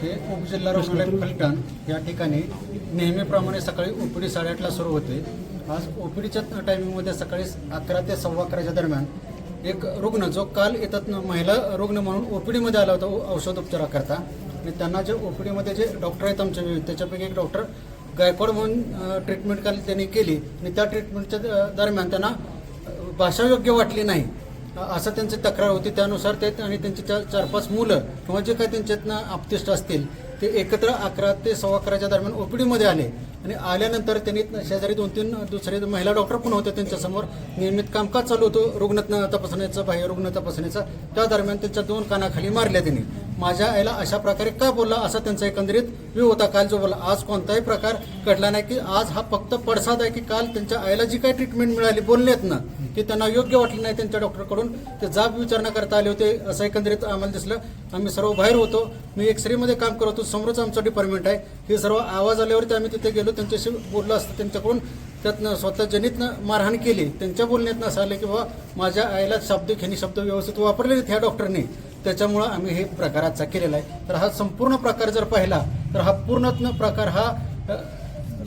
हे उपजिल्हा रुग्णालय फलटण या ठिकाणी नेहमीप्रमाणे सकाळी ओपीडी 8:30ला सुरू होते. आज ओपीडीच्या टायमिंगमध्ये सकाळी 11 ते 11:15च्या दरम्यान एक रुग्ण जो काल येतात महिला रुग्ण म्हणून ओपीडीमध्ये आला होता औषधोपचाराकरता, आणि त्यांना जे ओपीडीमध्ये जे डॉक्टर आहेत आमच्या त्याच्यापैकी एक डॉक्टर गायकवाड म्हणून ट्रीटमेंट काल त्यांनी केली, आणि त्या ट्रीटमेंटच्या दरम्यान त्यांना भाषा योग्य वाटली नाही असं त्यांची तक्रार होती. त्यानुसार ते आणि त्यांची 4-5 मुलं किंवा जे काही त्यांच्यातनं आपतिष्ट असतील ते एकत्र 11 ते 11:15च्या दरम्यान ओपीडीमध्ये आले, आणि आल्यानंतर त्यांनी शेजारी 2-3 दुसरे महिला डॉक्टर पण होते त्यांच्यासमोर. नियमित कामकाज चालू होतं रुग्ण तपासण्याचं, बाह्य रुग्ण तपासण्याचं. त्या दरम्यान त्यांच्या 2 कानाखाली मारल्या त्यांनी. माझ्या आईला अशा प्रकारे का बोलला असा त्यांचा एकंदरीत व्यू होता काल जो बोलला. आज कोणताही प्रकार घडला नाही, की आज हा फक्त पडसाद आहे की काल त्यांच्या आईला जी काही ट्रीटमेंट मिळाली बोललेत ना की त्यांना योग्य वाटलं नाही त्यांच्या डॉक्टरकडून, ते जाब विचारणा करता आले होते असं एकंदरीत आम्हाला दिसलं. आम्ही सर्व बाहेर होतो. मी एक्सरेमध्ये काम करत होतो, समोरच आमचं डिपार्टमेंट आहे. हे सर्व आवाज आल्यावरती आम्ही तिथे गेलो, त्यांच्याशी बोललो असतं. त्यांच्याकडून त्यातनं स्वतः जनितनं मारहाण केली. त्यांच्या बोलण्यातनं असं आलं की बाबा माझ्या आईला शाब्दिक ह्यांनी शब्द व्यवस्थित वापरले नाहीत ह्या डॉक्टरने, त्याच्यामुळं आम्ही हे प्रकार आजचा केलेला आहे. तर हा संपूर्ण प्रकार जर पाहिला तर हा पूर्ण प्रकार हा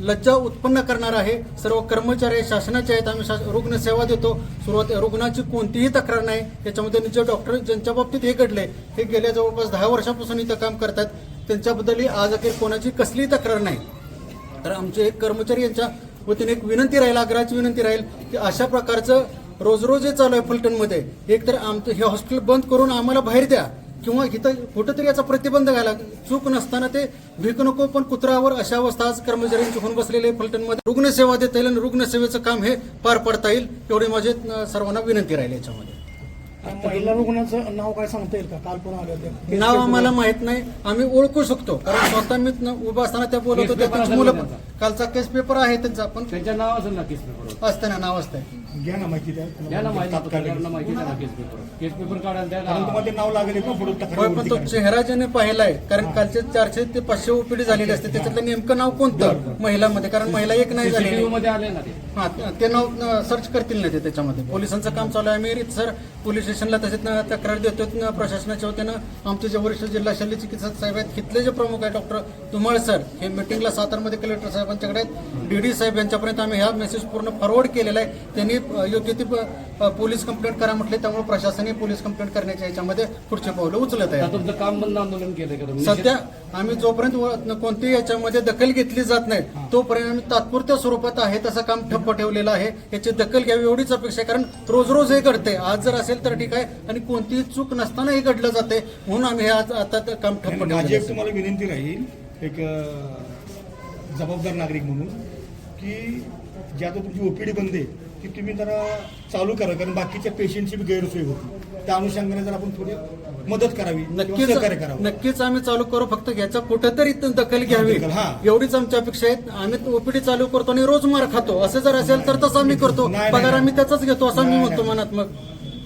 लज्जा उत्पन्न करणारा आहे. सर्व कर्मचारी शासनाचे आहेत. आम्ही रुग्णसेवा देतो. सुरुवात रुग्णाची कोणतीही तक्रार नाही याच्यामध्ये. जे डॉक्टर ज्यांच्या बाबतीत हे घडले हे गेल्या जवळपास 10 वर्षापासून इथं काम करतात, त्यांच्याबद्दलही आज अखेर कोणाची कसलीही तक्रार नाही. तर आमचे एक कर्मचारी यांच्या वतीने एक विनंती राहील, आग्रहाची विनंती राहील की अशा प्रकारचं रोज जे चालू आहे फलटणमध्ये, एक तर आमचं हे हॉस्पिटल बंद करून आम्हाला बाहेर द्या, किंवा इथं कुठंतरी याचा प्रतिबंध घाला. चूक नसताना ते भीक नको पण कुत्रावर अशा अवस्था आज कर्मचाऱ्यांची होऊन बसलेले फलटणमध्ये. रुग्णसेवा देता येईल आणि रुग्णसेवेचं काम हे पार पडता येईल एवढी माझी सर्वांना विनंती राहील. याच्यामध्ये महिला रुग्णाचं नाव काय सांगता येईल का? काल पण आले होते, नाव आम्हाला माहित नाही. आम्ही ओळखू शकतो कारण स्वतः मी उभा असताना त्या बोलत होत्या. त्यांची मुलं पण कालचा केस पेपर आहे त्यांचा, पण त्यांच्या नाव असेल ना केस पेपर असतं ना, नाव असतंय. घ्या ना माहिती द्या. द्या ना माहिती, पत्रकारांना माहिती द्या ना केस पेपर काढायला द्या कारण ना. तुम्हाला ते नाव लागेल ना पुढे होय, पण तो चेहरा ज्याने पाहिलाय, कारण कालचे 400 ते 500 ओपीडी झालेली असते, त्याच्यातलं नेमकं नाव कोणतं महिलामध्ये, कारण महिला एक नाही झालेली. CCTV मध्ये आले ना ते. हा, ते नाव सर्च करतील ना ते त्याच्यामध्ये. पोलिसांचं काम चालू आहे. आम्ही सर पोलीस स्टेशनला तसेच तक्रार देतो प्रशासनाच्या वतीनं. आमचे जे वरिष्ठ जिल्हा शल्य चिकित्सक साहेब आहेत, तिथले जे प्रमुख आहे डॉक्टर धुमाळ सर, हे मिटिंगला सातारमध्ये कलेक्टर साहेबांच्याकडे आहेत. डीडी साहेब यांच्यापर्यंत आम्ही हा मेसेज पूर्ण फॉरवर्ड केलेला आहे. त्यांनी योग्य ती पोलीस कंप्लेंट करा म्हटले, त्यामुळे प्रशासनाने पोलीस कंप्लेंट करण्याच्या याच्यामध्ये पुढचे पावलं उचलत आहे. आता तुमचं काम बंद आंदोलन केलं का तुम्ही? सध्या आम्ही जोपर्यंत कोणतीही याच्यामध्ये दखल घेतली जात नाही तोपर्यंत आम्ही तात्पुरत्या स्वरूपात आहे तसं काम ठप्प ठेवलेलं आहे. याची दखल घ्यावी एवढीच अपेक्षा आहे, कारण रोज हे घडते. आज जर असेल तर ठीक आहे, आणि कोणतीही चूक नसताना हे घडलं जाते, म्हणून आम्ही हे आता काम ठप्प माझी ठेवलं. एक तुम्हाला विनंती राहील, एक जबाबदार नागरिक म्हणून, की जी आता तुमची ओपीडी बंद आहे ती तुम्ही जरा चालू करा, कारण बाकीच्या पेशंटची बी गैरसोय होती. त्या अनुषंगाने जर आपण थोडी मदत करावी, सहकार्य करावं. नक्कीच आम्ही चालू करू, फक्त याचा कुठेतरी दखल घ्यावी एवढीच आमची अपेक्षा आहे. आम्ही ओपीडी चालू करतो आणि रोज मार खातो, असं जर असेल तर तसं आम्ही करतो. पगार आम्ही त्याचाच घेतो असं मी म्हणतो मनात. मग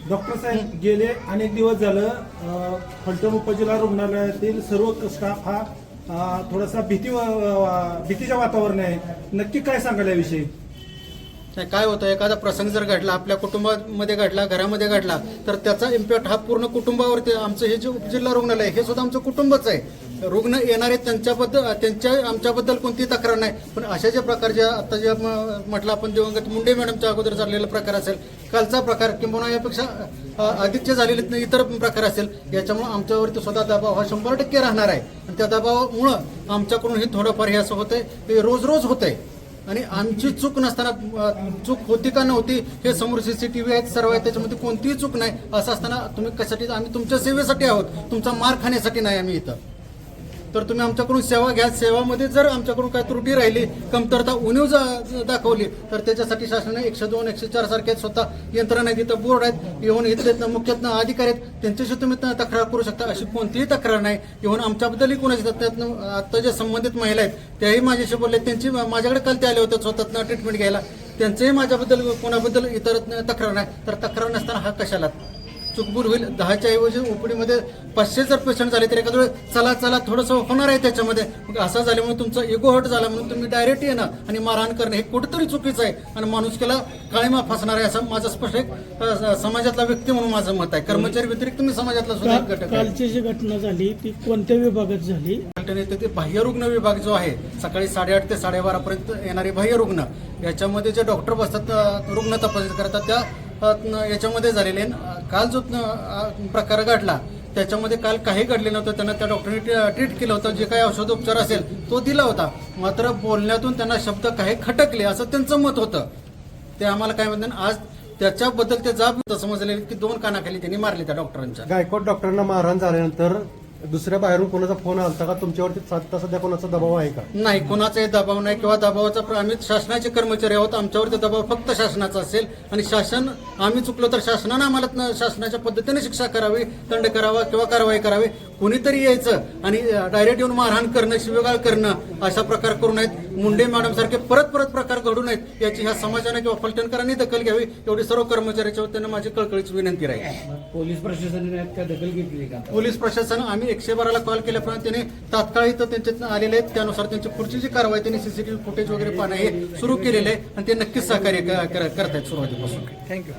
डॉक्टर साहेब, गेले अनेक दिवस झालं फलटण उपजिल्हा रुग्णालयातील सर्व स्टाफ हा थोडासा भीतीच्या वातावरण आहे. नक्की काय सांगाल याविषयी? नाही, काय होतं, एखादा प्रसंग जर घडला, आपल्या कुटुंबामध्ये घडला, घरामध्ये घडला, तर त्याचा इम्पॅक्ट हा पूर्ण कुटुंबावरती. आमचं हे जे उपजिल्हा रुग्णालय हे सुद्धा आमचं कुटुंबच आहे. रुग्ण येणारे आमच्याबद्दल कोणतीही तक्रार नाही, पण अशा ज्या प्रकार ज्या आता जे म्हटलं आपण दिवंगत मुंडे मॅडमच्या अगोदर झालेला प्रकार असेल, कालचा प्रकार किंवा यापेक्षा अधिकचे झालेले इतर प्रकार असेल, याच्यामुळे आमच्यावरती सुद्धा दबाव हा 100% राहणार आहे. आणि त्या दबावामुळं आमच्याकडून हे थोडंफार हे असं होतंय, हे रोज होतंय. आणि आमची चूक नसताना, चूक होती का नव्हती हे समोर CCTV आहेत, सर्व आहेत, त्याच्यामध्ये कोणतीही चूक नाही. असं असताना तुम्ही कशासाठी, आम्ही तुमच्या सेवेसाठी आहोत, तुमचा मार खाण्यासाठी नाही आम्ही इथं. तर तुम्ही आमच्याकडून सेवा घ्या. सेवामध्ये जर आमच्याकडून काय त्रुटी राहिली, कमतरता उणीव दाखवली, तर त्याच्यासाठी शासनाने 102, 104 सारखे स्वतः यंत्रणा आहेत, इथं बोर्ड आहेत, येऊन इथले मुख्यतः अधिकारी आहेत, त्यांच्याशी तुम्ही तक्रार करू शकता. अशी कोणतीही तक्रार नाही. येऊन आमच्याबद्दलही कोणाची त्यातनं आता जे संबंधित महिला आहेत त्याही माझ्याशी बोलले. त्यांची माझ्याकडे काल ते आले होते स्वतः ट्रीटमेंट घ्यायला. त्यांचंही माझ्याबद्दल कोणाबद्दल इतर तक्रार नाही. तर तक्रार नसताना हा कशाला चुकबूर होईल. 10च्या ऐवजी ओपीडीमध्ये 500 जर पेशंट झाले तर एखाद्या वेळेस चला थोडंसं होणार आहे त्याच्यामध्ये. मग असं झाल्यामुळे तुमचा इगो हर्ट झाला म्हणून तुम्ही डायरेक्ट येणं आणि मारहाण करणं हे कुठेतरी चुकीचं आहे आणि माणुसकीला काळीमा फासणार आहे, असं माझं स्पष्ट एक समाजातला व्यक्ती म्हणून माझं मत आहे. कर्मचारी व्यतिरिक्त मी समाजातला सुद्धा घटक आहे. कालची जी घटना झाली ती कोणत्या विभागात झाली? फलटण येथे ते बाह्य रुग्ण विभाग जो आहे सकाळी 8:30 ते 12:30पर्यंत येणारे बाह्य रुग्ण याच्यामध्ये जे डॉक्टर बसतात रुग्ण तपासणी करतात त्या याच्यामध्ये झालेले काल जो प्रकार घडला त्याच्यामध्ये काल काही घडले नव्हतं. त्यांना त्या डॉक्टरने ट्रीट केलं होतं. जे काही औषधोपचार असेल तो दिला होता. मात्र बोलण्यातून त्यांना शब्द काही खटकले असं त्यांचं मत होतं. ते आम्हाला काय म्हणतात आज त्याच्याबद्दल ते जाब समजले की 2 कानाखाली त्यांनी मारले त्या डॉक्टरांच्या. गायकवाड डॉक्टरांना मारहाण झाल्यानंतर दुसऱ्या बाहेरून कोणाचा फोन आलता का तुमच्यावरती सध्या कोणाचा दबाव आहे का? नाही, कोणाचाही दबाव नाही किंवा दबावाचा आम्ही शासनाचे कर्मचारी आहोत. आमच्यावरती दबाव फक्त शासनाचा असेल आणि शासन आम्ही चुकलो तर शासनानं आम्हाला शासनाच्या पद्धतीने शिक्षा करावी, दंड करावा किंवा कारवाई करावी. कुणीतरी यायचं आणि डायरेक्ट येऊन मारहाण करणं, शिवेगाळ करणं अशा प्रकार करू नयेत. मुंडे मॅडम सारखे परत प्रकार घडू नयेत याची ह्या समाजाने किंवा फलटणकरांनी दखल घ्यावी एवढी सर्व कर्मचाऱ्याच्या वतीनं माझी कळकळीची विनंती राहील. पोलीस प्रशासनाने यात काय दखल घेतली का? पोलीस प्रशासन आम्ही 112ला कॉल केल्याप्रमाणे त्यांनी तात्काळ इथं त्यांचे आलेले आहेत. त्यानुसार त्यांची पुढची जी कारवाई त्यांनी सीसीटीव्ही फुटेज वगैरे पाहणं हे सुरू केलेलं आहे आणि ते नक्कीच सहकार्य करत आहेत सुरुवातीपासून. थँक्यू.